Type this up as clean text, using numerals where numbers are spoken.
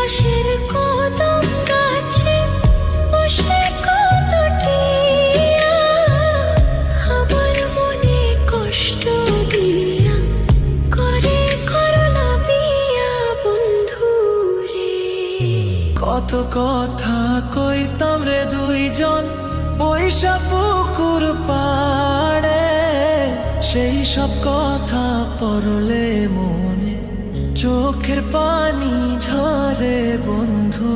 পাশের কদম গাছে বসে কতটিয়া আমার মনে কষ্ট দিয়া করে করলা বিয়া বন্ধু রে। কত কথা কইতাম রে দুইজন বৈশা পুকুর পাড়ে, সেই সব কথা পড়লে মনে চোখের পানি ঝরে বন্ধু